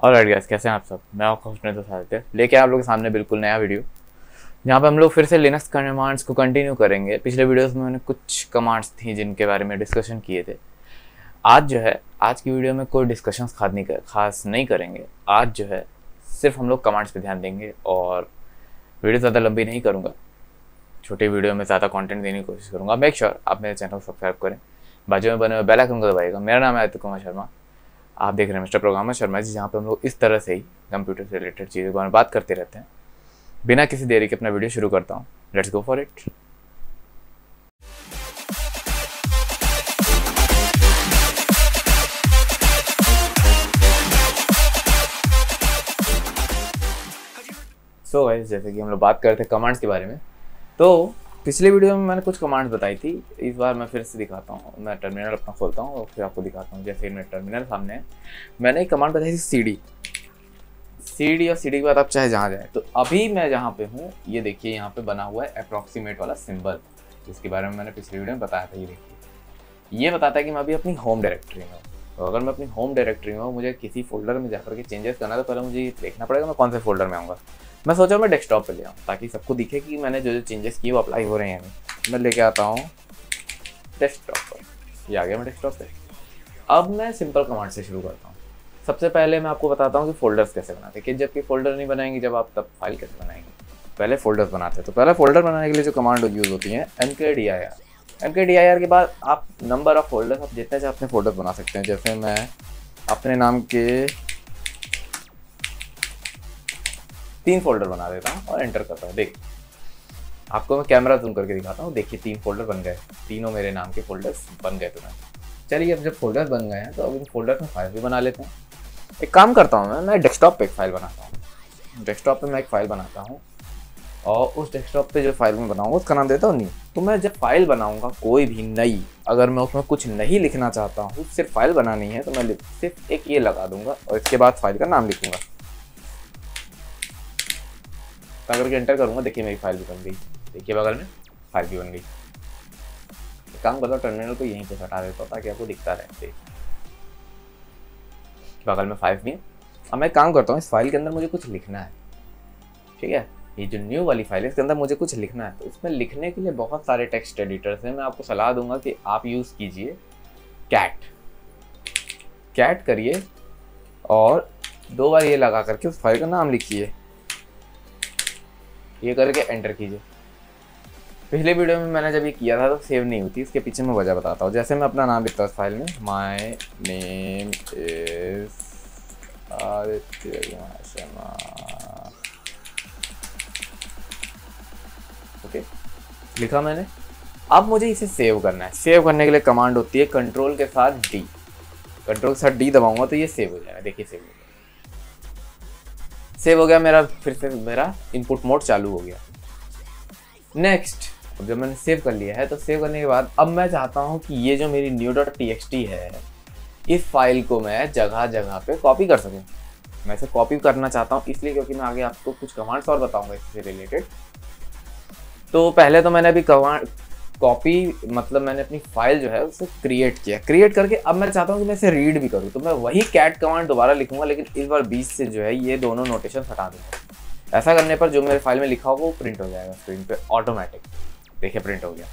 और गाइस, कैसे हैं आप सब। मैं आपका खुशनुमा दोस्त लेके आप लोगों के सामने बिल्कुल नया वीडियो, जहाँ पे हम लोग फिर से लिनक्स कमांड्स को कंटिन्यू करेंगे। पिछले वीडियोस में मैंने कुछ कमांड्स थी जिनके बारे में डिस्कशन किए थे। आज जो है, आज की वीडियो में कोई डिस्कशन खास नहीं करेंगे। आज जो है सिर्फ हम लोग कमांड्स पे ध्यान देंगे और वीडियो ज़्यादा लंबी नहीं करूँगा। छोटी वीडियो में ज़्यादा कंटेंट देने की कोशिश करूँगा। मेक श्योर आप मेरे चैनल को सब्सक्राइब करें, बाजू में बने हुए बेल आइकन को दबाइएगा। मेरा नाम है आदित्य कुमार शर्मा, आप देख रहे हैं मिस्टर प्रोग्रामर शर्मा जी, जहाँ पे हम लोग इस तरह से ही कंप्यूटर से रिलेटेड चीज़ों के बारे में बात करते रहते हैं। बिना किसी देरी के अपना वीडियो शुरू करता हूँ। Let's go for it. So guys, जैसे कि हम लोग बात करते हैं कमांड्स के बारे में, तो पिछले वीडियो में मैंने कुछ कमांड्स बताई थी। इस बार मैं फिर से दिखाता हूँ। मैं टर्मिनल अपना खोलता हूँ और फिर आपको दिखाता हूँ। जैसे मेरे टर्मिनल सामने है, मैंने एक कमांड बताई थी सीडी और सीडी के बाद आप चाहे जहाँ जाए। तो अभी मैं जहाँ पे हूँ, ये देखिए यहाँ पे बना हुआ है अप्रॉक्सीमेट वाला सिंबल, जिसके बारे में मैंने पिछले वीडियो में बताया था। ये देखिए, ये बताता है कि मैं अभी अपनी होम डायरेक्टरी में हूँ। तो अगर मैं अपनी होम डायरेक्टरी में हूँ, मुझे किसी फोल्डर में जाकर के चेंजेस करना है, तो पहले मुझे ये देखना पड़ेगा मैं कौन से फोल्डर में आऊँगा। मैं सोचा मैं डेस्कटॉप पे ले आऊँ ताकि सबको दिखे कि मैंने जो चेंजेस किए वो अप्लाई हो रहे हैं। मैं लेके आता हूँ डेस्कटॉप पर। ये आ गया मैं डेस्कटॉप पे। अब मैं सिंपल कमांड से शुरू करता हूँ। सबसे पहले मैं आपको बताता हूँ कि फोल्डर्स कैसे बनाते हैं। कि जबकि फोल्डर नहीं बनाएंगे जब आप, तब फाइल कैसे बनाएंगे। पहले फोल्डर्स बनाते हैं। तो पहले फोल्डर बनाने के लिए जो कमांड यूज़ होती है mkdir के बाद आप नंबर ऑफ फोल्डर्स, आप जितने चाहे अपने फोल्डर्स बना सकते हैं। जैसे मैं अपने नाम के 3 फोल्डर बना देता हूँ और एंटर करता हूँ। देख, आपको मैं कैमरा जूम करके दिखाता हूँ। देखिए 3 फोल्डर बन गए, तीनों मेरे नाम के फोल्डर्स बन गए। तो चलिए, अब जब फोल्डर्स बन गए हैं तो अब इन फोल्डर्स में फाइल भी बना लेते हैं। एक काम करता हूँ, मैं डेस्कटॉप पे एक फाइल बनाता हूँ। डेस्कटॉप पे मैं एक फाइल बनाता हूँ और उस डेस्कटॉप पे जो फाइल मैं बनाऊँगा उसका नाम देता हूँ न्यू। तो मैं जब फाइल बनाऊँगा कोई भी नई, अगर मैं उसमें कुछ नहीं लिखना चाहता हूँ, सिर्फ फाइल बनानी है, तो मैं सिर्फ एक ये लगा दूंगा और इसके बाद फाइल का नाम लिखूंगा। अगर के एंटर करूँगा, देखिए मेरी फाइल भी बन गई। देखिए बगल में फाइल भी बन गई। काम करता हूँ, टर्मिनल को यहीं पे हटा देता हूँ ताकि आपको दिखता रहे। बगल में फाइल भी है। अब मैं काम करता हूँ, इस फाइल के अंदर मुझे कुछ लिखना है। ठीक है, ये जो न्यू वाली फाइल है, इसके अंदर मुझे कुछ लिखना है। तो इसमें लिखने के लिए बहुत सारे टेक्स्ट एडिटर्स हैं। मैं आपको सलाह दूंगा कि आप यूज़ कीजिए कैट करिए और 2 बार ये लगा करके उस फाइल का नाम लिखिए। ये करके एंटर कीजिए। पिछले वीडियो में मैंने जब ये किया था तो सेव नहीं हुई थी, इसके पीछे मैं वजह बताता हूँ। जैसे मैं अपना नाम लिखता हूँ इस फाइल में, my name is Aditya Sharma. Okay, लिखा मैंने। अब मुझे इसे सेव करना है। सेव करने के लिए कमांड होती है कंट्रोल के साथ डी दबाऊंगा तो ये सेव हो जाएगा। देखिए सेव हो गया मेरा। फिर से मेरा इनपुट मोड चालू हो गया। नेक्स्ट, अब जब मैंने सेव कर लिया है, तो सेव करने के बाद अब मैं चाहता हूँ कि ये जो मेरी new.txt है, इस फाइल को मैं जगह जगह पे कॉपी कर सकूँ। मैं इसे कॉपी करना चाहता हूँ इसलिए क्योंकि मैं आगे आपको कुछ कमांड्स और बताऊंगा इससे रिलेटेड। तो पहले तो मैंने अभी कमांड कॉपी, मतलब मैंने अपनी फाइल जो है उसे क्रिएट करके अब मैं चाहता हूँ कि मैं इसे रीड भी करूँ। तो मैं वही कैट कमांड दोबारा लिखूंगा, लेकिन इस बार बीच से जो है ये दोनों नोटेशन हटा दूंगा। ऐसा करने पर जो मेरे फाइल में लिखा होगा वो प्रिंट हो जाएगा स्क्रीन पे ऑटोमेटिक। देखिए प्रिंट हो गया।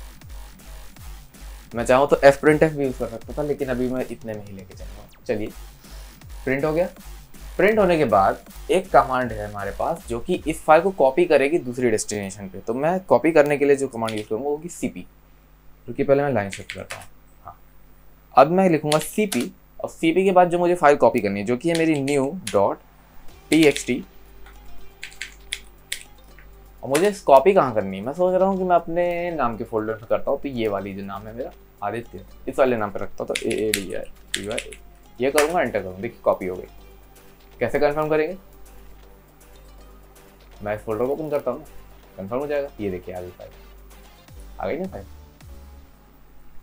मैं चाहूँ तो fprintf भी यूज़ कर सकता था, लेकिन अभी मैं इतने में ही लेके चलूँगा। चलिए, प्रिंट हो गया। प्रिंट होने के बाद एक कमांड है हमारे पास जो कि इस फाइल को कॉपी करेगी दूसरी डेस्टिनेशन पे। तो मैं कॉपी करने के लिए जो कमांड यूज़ करूँगा वो होगी cp, क्योंकि पहले मैं लाइन सेट करता हूँ। हाँ, अब मैं लिखूँगा cp और cp के बाद जो मुझे फाइल कॉपी करनी है, जो कि है मेरी new.txt। और मुझे इस कॉपी कहाँ करनी है, मैं सोच रहा हूँ कि मैं अपने नाम के फोल्डर में करता हूँ। तो ये वाली जो नाम है मेरा आदित्य, इस वाले नाम पे रखता हूँ। तो AADITY ये करूँगा, एंटर करूँगा। देखिए कॉपी हो गई। कैसे कंफर्म करेंगे, मैं इस फोल्डर को ओपन करता हूँ, कंफर्म हो जाएगा। ये देखिए आ गई फाइल, आ गई ना फाइल।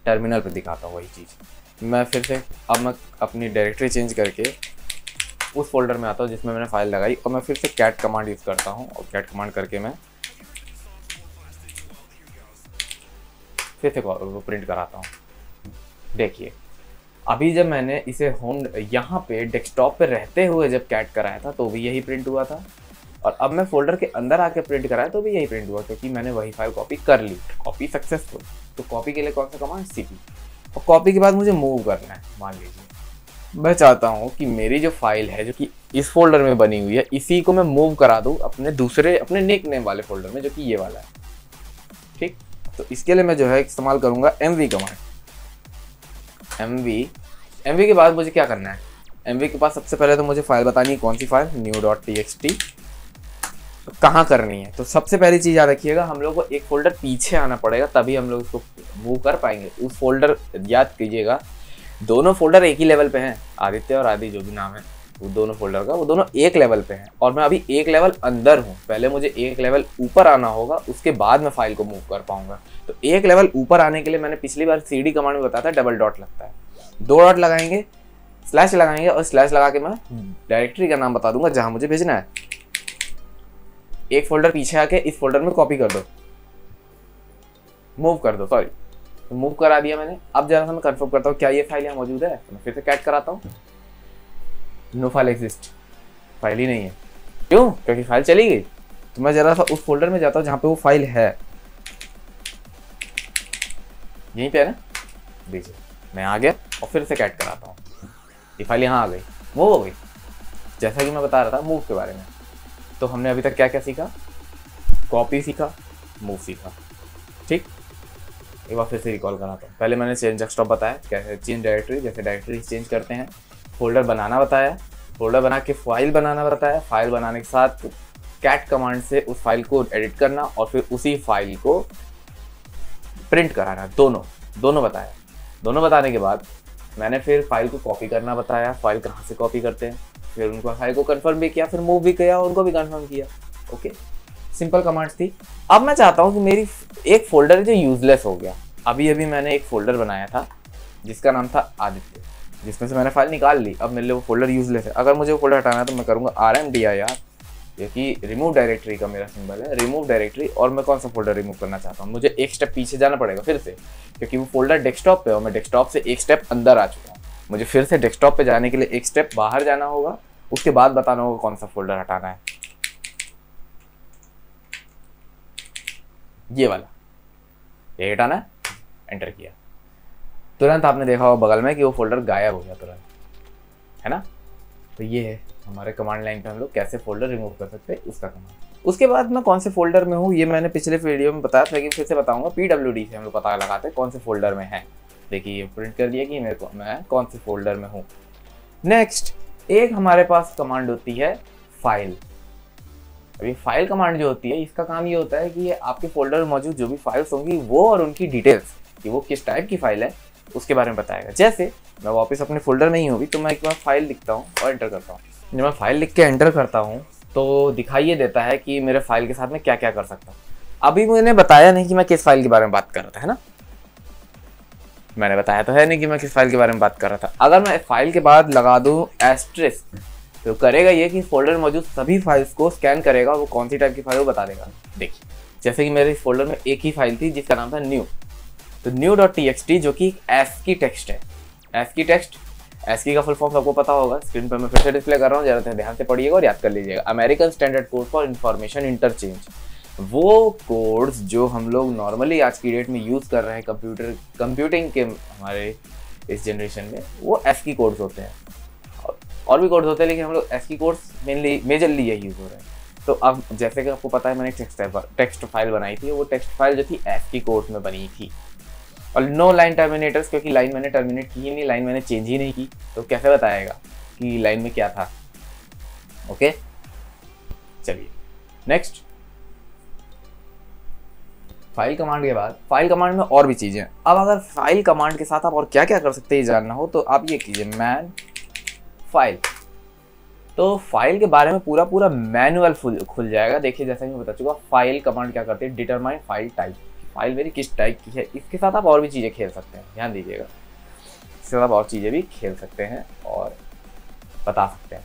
टर्मिनल पे दिखाता हूँ वही चीज़। मैं फिर से अब मैं अपनी डायरेक्टरी चेंज करके उस फोल्डर में आता हूँ जिसमें मैंने फाइल लगाई, और मैं फिर से कैट कमांड यूज़ करता हूँ। और कैट कमांड करके मैं फिर से वो प्रिंट कराता हूँ। देखिए अभी जब मैंने इसे होम यहाँ पे डेस्कटॉप पे रहते हुए जब कैट कराया था तो भी यही प्रिंट हुआ था, और अब मैं फोल्डर के अंदर आके प्रिंट कराया तो भी यही प्रिंट हुआ, क्योंकि मैंने वही फाइल कॉपी कर ली, कॉपी सक्सेसफुल। तो कॉपी के लिए कौन सा कमांड, cp, और कॉपी के बाद मुझे मूव करना है। मान लीजिए मैं चाहता हूँ कि मेरी जो फाइल है जो कि इस फोल्डर में बनी हुई है, इसी को मैं मूव करा दूँ अपने दूसरे अपने निक नेम वाले फोल्डर में, जो कि ये वाला है। ठीक, तो इसके लिए मैं जो है इस्तेमाल करूँगा mv कमांड। mv के बाद मुझे क्या करना है, mv के पास सबसे पहले तो मुझे फाइल बतानी है, कौन सी फाइल, new.txt। तो कहाँ करनी है, तो सबसे पहली चीज़ याद रखिएगा, हम लोग को एक फोल्डर पीछे आना पड़ेगा, तभी हम लोग इसको मूव कर पाएंगे। उस फोल्डर, याद कीजिएगा दोनों फोल्डर एक ही लेवल पे हैं, आदित्य और आदि जो भी नाम है वो दोनों फोल्डर का, वो दोनों एक लेवल पे हैं, और मैं अभी एक लेवल अंदर हूँ। पहले मुझे एक लेवल ऊपर आना होगा, उसके बाद मैं फाइल को मूव कर पाऊंगा। तो एक लेवल ऊपर आने के लिए मैंने पिछली बार cd कमांड में बताया था, डबल डॉट लगता है, 2 डॉट लगाएंगे, स्लैश लगाएंगे, और स्लैश लगा के मैं डायरेक्टरी का नाम बता दूंगा जहां मुझे भेजना है। एक फोल्डर पीछे आके इस फोल्डर में कॉपी कर दो, मूव कर दो, सॉरी, तो मूव करा दिया मैंने। अब जरा सा मैं कंफर्म करता हूँ क्या ये फाइल यहाँ मौजूद है, तो मैं फिर से कैट कराता हूँ, नो फाइल एग्जिस्ट, फाइल ही नहीं है। क्यों, क्योंकि फाइल चली गई। तो मैं जरा सा उस फोल्डर में जाता हूँ जहाँ पे वो फाइल है, यहीं पे है ना, देखिए मैं आ गया और फिर से कैट कराता हूँ, ये फाइल यहाँ आ गई, मूव हो गई। जैसा कि मैं बता रहा था मूव के बारे में, तो हमने अभी तक क्या क्या सीखा, कॉपी सीखा, मूव सीखा। ठीक, एक बार फिर से रिकॉल कराता हूँ। पहले मैंने चेंज डेस्कटॉप बताया, कैसे चेंज डायरेक्टरी, जैसे डायरेक्टरी चेंज करते हैं, फोल्डर बनाना बताया, फोल्डर बना के फाइल बनाना बताया, फाइल बनाने के साथ कैट कमांड से उस फाइल को एडिट करना और फिर उसी फाइल को प्रिंट कराना, दोनों बताया। दोनों बताने के बाद मैंने फिर फाइल को कॉपी करना बताया, फाइल कहाँ से कॉपी करते हैं, फिर उनको फाइल को कंफर्म भी किया, फिर मूव भी किया, उनको भी कंफर्म किया। ओके, सिंपल कमांड्स थी। अब मैं चाहता हूँ कि मेरी एक फोल्डर जो यूजलेस हो गया, अभी अभी मैंने एक फोल्डर बनाया था जिसका नाम था आदित्य, जिसमें से मैंने फाइल निकाल ली। अब मेरे लिए वो फोल्डर यूजलेस है। अगर मुझे वो फोल्डर हटाना है तो मैं करूँगा rmdir, जो कि रिमूव डायरेक्टरी का मेरा सिंबल है, रिमूव डायरेक्टरी। और मैं कौन सा फोल्डर रिमूव करना चाहता हूँ, मुझे एक स्टेप पीछे जाना पड़ेगा फिर से, क्योंकि वो फोल्डर डेस्कटॉप पे है और मैं डेस्कटॉप से एक स्टेप अंदर आ चुका हूँ। मुझे फिर से डेस्कटॉप पे जाने के लिए एक स्टेप बाहर जाना होगा, उसके बाद बताना होगा कौन सा फोल्डर हटाना है। ये वाला, ये हटाना है, एंटर किया, तुरंत आपने देखा होगा बगल में कि वो फोल्डर गायब हो गया तुरंत, है ना। तो ये है हमारे कमांड लाइन पे हम लोग कैसे फोल्डर रिमूव कर सकते हैं, उसका कमांड। उसके बाद मैं कौन से फोल्डर में हूँ ये मैंने पिछले वीडियो में बताया था, लेकिन फिर से बताऊंगा। PWD से हम लोग पता लगाते हैं कौन से फोल्डर में है। देखिए ये प्रिंट कर दिया कि मैं कौन से फोल्डर में हूँ। नेक्स्ट एक हमारे पास कमांड होती है फाइल। अभी फाइल कमांड जो होती है, इसका काम ये होता है कि ये आपके फोल्डर में मौजूद जो भी फाइल्स होंगी वो और उनकी डिटेल्स, कि वो किस टाइप की फाइल है उसके बारे में बताएगा। जैसे मैं वापस अपने फोल्डर में ही हूँ, तो मैं एक बार फाइल लिखता हूँ और एंटर करता हूँ। जब मैं फाइल लिख के एंटर करता हूँ तो दिखाइए देता है कि मेरे फाइल के साथ में क्या क्या कर सकता हूँ। अभी मैंने बताया नहीं कि मैं किस फाइल के बारे में बात कर रहा था, है ना। मैंने बताया तो है नहीं कि मैं किस फाइल के बारे में बात कर रहा था। अगर मैं फाइल के बाद लगा दूँ एस्ट्रिस्क, तो करेगा ये कि फोल्डर में मौजूद सभी फाइल्स को स्कैन करेगा, वो कौन सी टाइप की फाइल वो बता देगा। देखिए जैसे कि मेरे इस फोल्डर में एक ही फाइल थी जिसका नाम था न्यू, तो new.txt जो कि ASCII टेक्स्ट है। ASCII टेक्स्ट, ASCII का फुल फॉर्म सबको पता होगा, स्क्रीन पर मैं फिर से डिस्प्ले कर रहा हूँ, ज़रा ध्यान से पढ़िएगा और याद कर लीजिएगा। American standard code for information interchange. वो कोड्स जो हम लोग नॉर्मली आज की डेट में यूज़ कर रहे हैं कंप्यूटिंग के हमारे इस जनरेशन में, वो ASCII कोड्स होते हैं। और भी कोड्स होते हैं, लेकिन हम लोग ASCII कोड्स मेजरली यही यूज़ हो रहे हैं। तो अब जैसे कि आपको पता है मैंने टेक्स्ट फाइल बनाई थी, वो टेक्स्ट फाइल जो थी ASCII कोड्स में बनी थी। और नो लाइन टर्मिनेटर्स, क्योंकि लाइन मैंने टर्मिनेट की ही नहीं, लाइन मैंने चेंज ही नहीं की, तो कैसे बताएगा कि लाइन में क्या था। ओके चलिए नेक्स्ट, फाइल कमांड के बाद फाइल कमांड में और भी चीज़ें हैं। अब अगर फाइल कमांड के साथ आप और क्या क्या कर सकते हैं ये जानना हो, तो आप ये कीजिए मैन फाइल। तो फाइल के बारे में पूरा मैनुअल खुल जाएगा। देखिए जैसा कि मैं बता चुका, फाइल कमांड क्या करती है, डिटरमाइन फाइल टाइप, फाइल मेरी किस टाइप की है। इसके साथ आप और भी चीज़ें खेल सकते हैं, ध्यान दीजिएगा, इसके साथ आप और चीज़ें भी खेल सकते हैं और बता सकते हैं।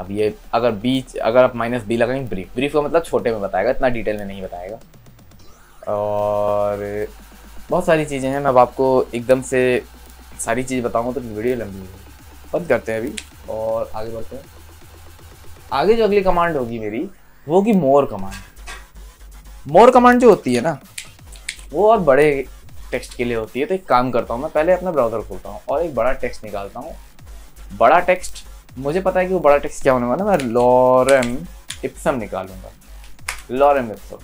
अब ये अगर आप -b लगाएंगे, ब्रीफ का मतलब छोटे में बताएगा, इतना डिटेल में नहीं बताएगा। और बहुत सारी चीज़ें हैं, मैं अब आपको एकदम से सारी चीज़ बताऊंगा तो वीडियो लंबी होगी। बंद करते हैं अभी और आगे बढ़ते हैं। आगे जो अगली कमांड होगी मेरी वो होगी मोर कमांड। मोर कमांड जो होती है ना वो और बड़े टेक्स्ट के लिए होती है। तो एक काम करता हूँ, मैं पहले अपना ब्राउज़र खोलता हूँ और एक बड़ा टेक्स्ट निकालता हूँ। बड़ा टेक्स्ट मुझे पता है कि वो बड़ा टेक्स्ट क्या होने वाला है। मैं लॉरेम इप्सम निकालूंगा। लॉरेम इप्सम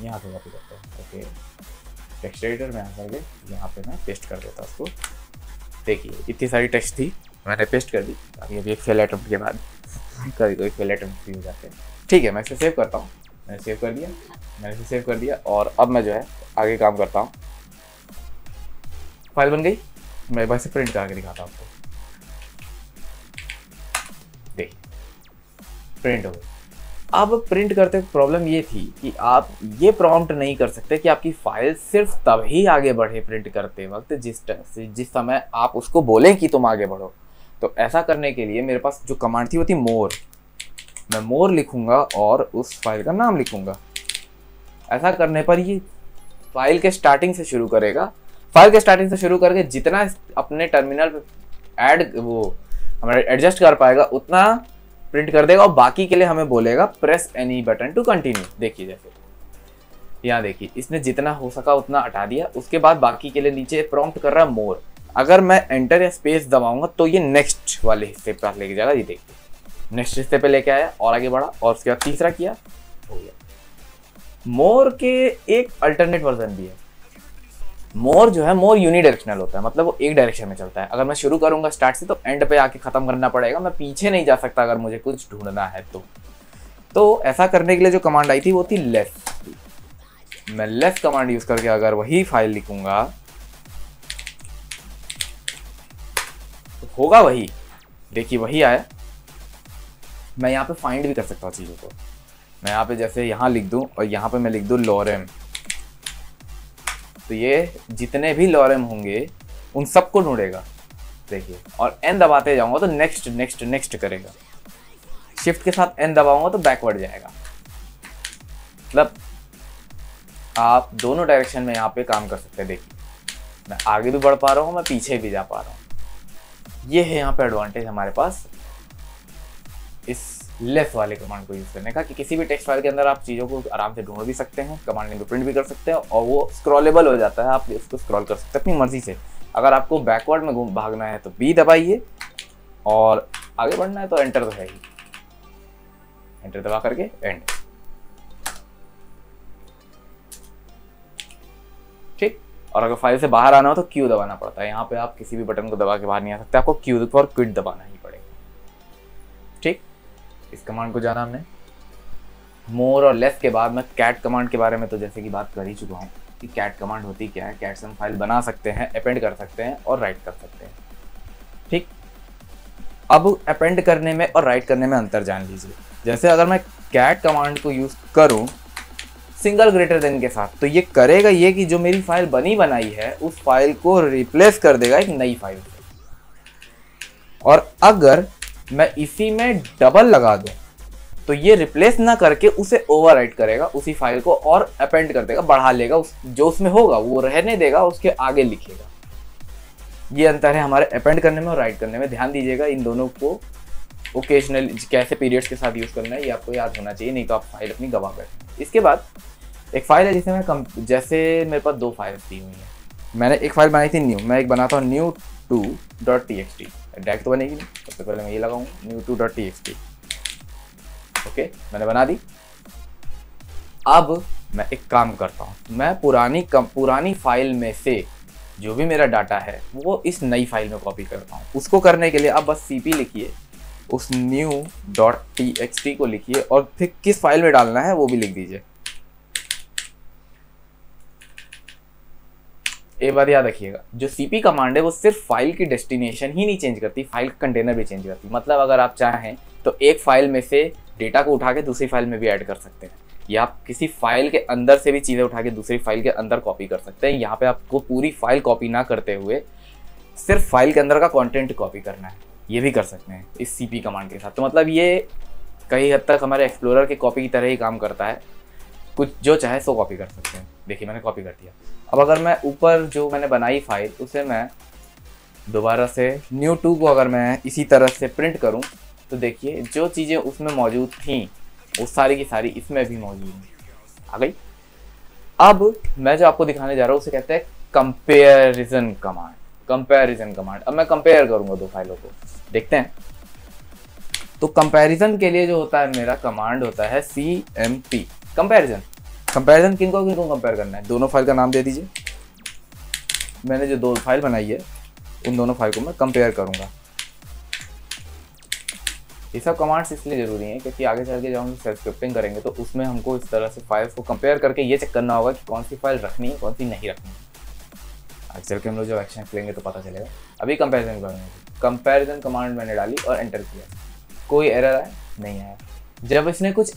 यहाँ से कॉपी करता हूँ। ओके, टेक्स्ट एडिटर में आकर के यहाँ पे मैं पेस्ट कर देता हूँ उसको। देखिए इतनी सारी टेक्स्ट थी, मैंने पेस्ट कर दी। अभी एक फेल अटेम्प्ट के बाद कभी कोई फेल अटेम्प्ट भी हो जाते हैं। ठीक है, मैं इसे सेव करता हूँ। मैंने सेव कर दिया, मैंने इसे सेव कर दिया और अब मैं जो है आगे काम करता हूँ। फाइल बन गई, मैं एक बार से प्रिंट करके दिखाता हूँ आपको। देखिए प्रिंट हो गई। अब प्रिंट करते वक्त प्रॉब्लम ये थी कि आप ये प्रॉम्प्ट नहीं कर सकते कि आपकी फाइल सिर्फ तभी आगे बढ़े प्रिंट करते वक्त जिस समय आप उसको बोलें कि तुम आगे बढ़ो। तो ऐसा करने के लिए मेरे पास जो कमांड थी वो थी मोर। मैं मोर लिखूंगा और उस फाइल का नाम लिखूंगा। ऐसा करने पर ये फाइल के स्टार्टिंग से शुरू करेगा। फाइल के स्टार्टिंग से शुरू करके जितना अपने टर्मिनल पे हमारा एडजस्ट कर पाएगा उतना प्रिंट कर देगा और बाकी के लिए हमें बोलेगा press any button to continue. देखिए जैसे यहाँ देखिए इसने जितना हो सका उतना हटा दिया। उसके बाद बाकी के लिए नीचे प्रॉम्प्ट कर रहा है मोर। अगर मैं एंटर या स्पेस दबाऊंगा तो ये नेक्स्ट वाले हिस्से पर लेके जाएगा। ये देखिए नेक्स्ट हिस्से पे लेके आया और आगे बढ़ा और उसके बाद तीसरा किया, हो गया। मोर के एक अल्टरनेट वर्जन भी है। मोर जो है मोर यूनिडायरेक्शनल होता है, मतलब वो एक डायरेक्शन में चलता है। अगर मैं शुरू करूंगा स्टार्ट से तो एंड पे आके खत्म करना पड़ेगा। मैं पीछे नहीं जा सकता अगर मुझे कुछ ढूंढना है तो ऐसा करने के लिए जो कमांड आई थी वो थी लेस। मैं लेस कमांड यूज करके अगर वही फाइल लिखूंगा तो होगा वही। देखिए वही आया। मैं यहाँ पे फाइंड भी कर सकता हूँ चीज़ों को। मैं यहाँ पे जैसे यहाँ लिख दूँ और यहाँ पे मैं लिख दूँ लॉरेम, तो ये जितने भी लॉरेम होंगे उन सबको ढूंढेगा। देखिए और एन दबाते जाऊँगा तो नेक्स्ट नेक्स्ट नेक्स्ट करेगा। शिफ्ट के साथ एन दबाऊंगा तो बैकवर्ड जाएगा। मतलब आप दोनों डायरेक्शन में यहाँ पे काम कर सकते हैं। देखिए मैं आगे भी बढ़ पा रहा हूँ, मैं पीछे भी जा पा रहा हूँ। ये है यहाँ पे एडवांटेज हमारे पास इस लेस वाले कमांड को यूज़ करने का कि किसी भी टेक्स्ट फाइल के अंदर आप चीज़ों को आराम से ढूंढ भी सकते हैं, कमांड में प्रिंट भी कर सकते हैं और वो स्क्रॉलेबल हो जाता है। आप इसको स्क्रॉल कर सकते हैं अपनी मर्जी से। अगर आपको बैकवर्ड में भागना है तो बी दबाइए और आगे बढ़ना है तो एंटर दबाइए। एंटर दबा करके एंड। ठीक। और अगर फाइल से बाहर आना हो तो क्यू दबाना पड़ता है। यहाँ पे आप किसी भी बटन को दबा के बाहर नहीं आ सकते, आपको क्यू फॉर क्विट दबाना ही पड़ेगा। ठीक। इस कमांड को जाना हमने। मोर और लेस के बाद मैं कैट कमांड के बारे में तो जैसे कि बात कर ही चुका हूँ कि कैट कमांड होती क्या है। कैट से हम फाइल बना सकते हैं, अपेंड कर सकते हैं और राइट कर सकते हैं। ठीक। अब अपेंड करने में और राइट करने में अंतर जान लीजिए। जैसे अगर मैं कैट कमांड को यूज़ करूँ सिंगल ग्रेटर देन के साथ तो ये करेगा ये कि जो मेरी फाइल बनी बनाई है उस फाइल को रिप्लेस कर देगा एक नई फाइल से। और अगर मैं इसी में डबल लगा दूं तो ये रिप्लेस ना करके उसे ओवरराइट करेगा, उसी फाइल को और अपेंड कर देगा, बढ़ा लेगा। जो उसमें होगा वो रहने देगा, उसके आगे लिखेगा। ये अंतर है हमारे अपेंड करने में और राइट करने में। ध्यान दीजिएगा इन दोनों को ओकेजनली कैसे पीरियड्स के साथ यूज़ करना है ये आपको याद होना चाहिए, नहीं तो आप फाइल अपनी गवा बैठे। इसके बाद एक फाइल है जिसे मैं जैसे मेरे पास दो फाइल्स दी हुई हैं। मैंने एक फाइल बनाई थी न्यू, मैं एक बनाता हूँ new2.txt। डायरेक्ट तो बनेगी नहीं, सबसे पहले मैं ये लगाऊंगा new2.txt। ओके मैंने बना दी। अब मैं एक काम करता हूँ, मैं पुरानी फाइल में से जो भी मेरा डाटा है वो इस नई फाइल में कॉपी करता हूँ। उसको करने के लिए आप बस cp लिखिए, उस new.txt को लिखिए और फिर किस फाइल में डालना है वो भी लिख दीजिए। एक बात याद रखिएगा, जो cp कमांड है वो सिर्फ फाइल की डेस्टिनेशन ही नहीं चेंज करती, फाइल का कंटेनर भी चेंज करती। मतलब अगर आप चाहें तो एक फाइल में से डेटा को उठा के दूसरी फाइल में भी ऐड कर सकते हैं, या आप किसी फाइल के अंदर से भी चीज़ें उठा के दूसरी फाइल के अंदर कॉपी कर सकते हैं। यहाँ पे आपको पूरी फाइल कॉपी ना करते हुए सिर्फ फाइल के अंदर का कंटेंट कॉपी करना है, ये भी कर सकते हैं इस cp कमांड के साथ। तो मतलब ये कई हद तक हमारे एक्सप्लोरर के कॉपी की तरह ही काम करता है, कुछ जो चाहे सो कॉपी कर सकते हैं। देखिए मैंने कॉपी कर दिया। अब अगर मैं ऊपर जो मैंने बनाई फाइल उसे मैं दोबारा से new2 को अगर मैं इसी तरह से प्रिंट करूं तो देखिए जो चीज़ें उसमें मौजूद थी वो सारी की सारी इसमें भी मौजूद हैं। आ गई। अब मैं जो आपको दिखाने जा रहा हूँ उसे कहते हैं कंपेरिजन कमांड। कंपेरिजन कमांड, अब मैं कंपेयर करूंगा दो फाइलों को, देखते हैं। तो कंपैरिजन के लिए जो होता है मेरा कमांड होता है cmp कंपैरिजन। कंपैरिजन किनको किनको कंपेयर करना है, दोनों फाइल का नाम दे दीजिए। मैंने जो दो फाइल बनाई है उन दोनों फाइल को मैं कंपेयर करूंगा। ये सब कमांड्स इसलिए जरूरी हैं क्योंकि आगे चल के जब हम सेल्फ स्क्रिप्टिंग करेंगे तो उसमें हमको इस तरह से फाइल्स को कंपेयर करके ये चेक करना होगा कि कौन सी फाइल रखनी है कौन सी नहीं रखनी है। आगे चल के हम लोग जब एक्शन लेंगे तो पता चलेगा। अभी कंपैरिजन करेंगे। कंपैरिजन कमांड मैंने डाली और एंटर किया, कोई एरर आया नहीं आया। जब इसने कुछ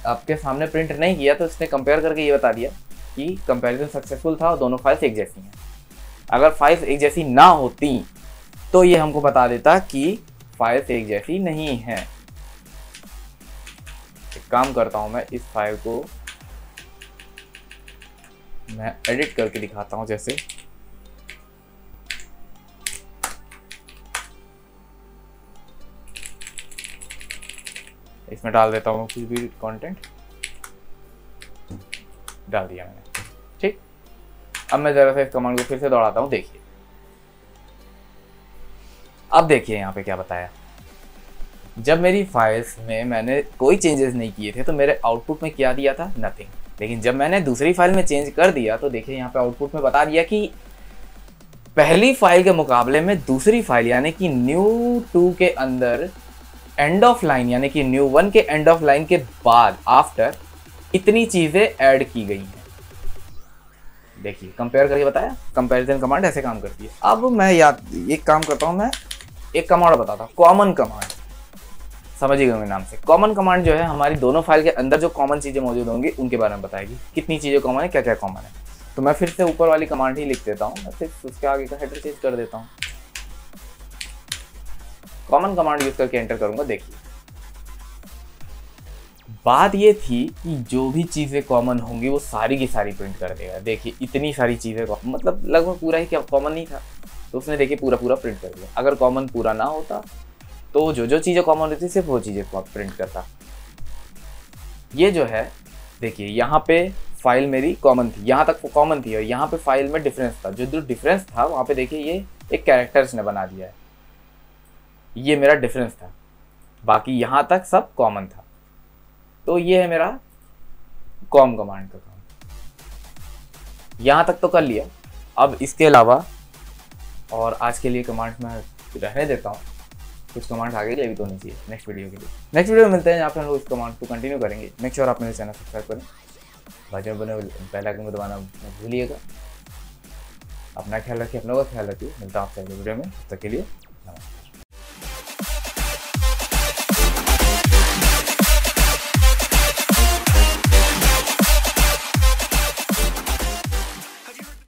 आपके सामने प्रिंट नहीं किया तो इसने कंपेयर करके ये बता दिया कि कंपैरिजन सक्सेसफुल था और दोनों फाइल्स एक जैसी हैं। अगर फाइल्स एक जैसी ना होती तो ये हमको बता देता कि फाइल्स एक जैसी नहीं है। एक काम करता हूं, मैं इस फाइल को मैं एडिट करके दिखाता हूं। जैसे इसमें डाल देता हूँ कुछ भी कंटेंट, डाल दिया मैंने, ठीक। अब मैं जरा सा इस कमांड को फिर से दोहराता हूँ, देखिए। अब देखिए यहाँ पे क्या बताया। जब मेरी फाइल्स में मैंने कोई चेंजेस नहीं किए थे तो मेरे आउटपुट में क्या दिया था, नथिंग। लेकिन जब मैंने दूसरी फाइल में चेंज कर दिया तो देखिए यहाँ पे आउटपुट में बता दिया कि पहली फाइल के मुकाबले में दूसरी फाइल यानी कि new2 के अंदर एंड ऑफ लाइन यानी कि new1 के एंड ऑफ लाइन के बाद आफ्टर इतनी चीजें ऐड की गई हैं। देखिए कंपेयर करके बताया, कंपैरिजन कमांड ऐसे काम करती है। अब मैं एक काम करता हूं, मैं एक कमांड बताता हूं, कॉमन कमांड। समझिएगा मेरे नाम से। कॉमन कमांड जो है हमारी दोनों फाइल के अंदर जो कॉमन चीजें मौजूद होंगी उनके बारे में बताएगी, कितनी चीजें कॉमन है, क्या क्या कॉमन है। तो मैं फिर से ऊपर वाली कमांड ही लिख देता हूँ, मैं सिर्फ उसके आगे का हेडर चेंज कर देता हूँ। कॉमन कमांड यूज करके एंटर करूंगा। देखिए बात ये थी कि जो भी चीजें कॉमन होंगी वो सारी की सारी प्रिंट कर देगा। देखिए इतनी सारी चीजें, मतलब लगभग पूरा ही क्या कॉमन नहीं था तो उसने देखिए पूरा पूरा प्रिंट कर दिया। अगर कॉमन पूरा ना होता तो जो जो चीजें कॉमन होती सिर्फ वो चीजें प्रिंट करता। ये जो है देखिए यहाँ पे फाइल मेरी कॉमन थी, यहाँ तक कॉमन थी और यहाँ पे फाइल में डिफरेंस था। जो डिफरेंस था वहाँ पे देखिए ये एक कैरेक्टर्स ने बना दिया है, ये मेरा डिफरेंस था, बाकी यहाँ तक सब कॉमन था। तो ये है मेरा कॉम कमांड का काम। यहाँ तक तो कर लिया। अब इसके अलावा और आज के लिए कमांड मैं रहने देता हूँ, कुछ कमांड आगे के लिए भी तो नहीं चाहिए नेक्स्ट वीडियो के लिए। नेक्स्ट वीडियो में मिलते हैं, यहाँ पे हम लोग इस कमांड को कंटिन्यू करेंगे। मेक श्योर आप मेरे चैनल सब्सक्राइब करें, बाजू में बने बेल आइकन को दबाना मत भूलिएगा। अपना ख्याल रखिए, अपनों का ख्याल रखिए। मिलता हूँ आपसे अगले वीडियो में, तब तक के लिए नमस्कार।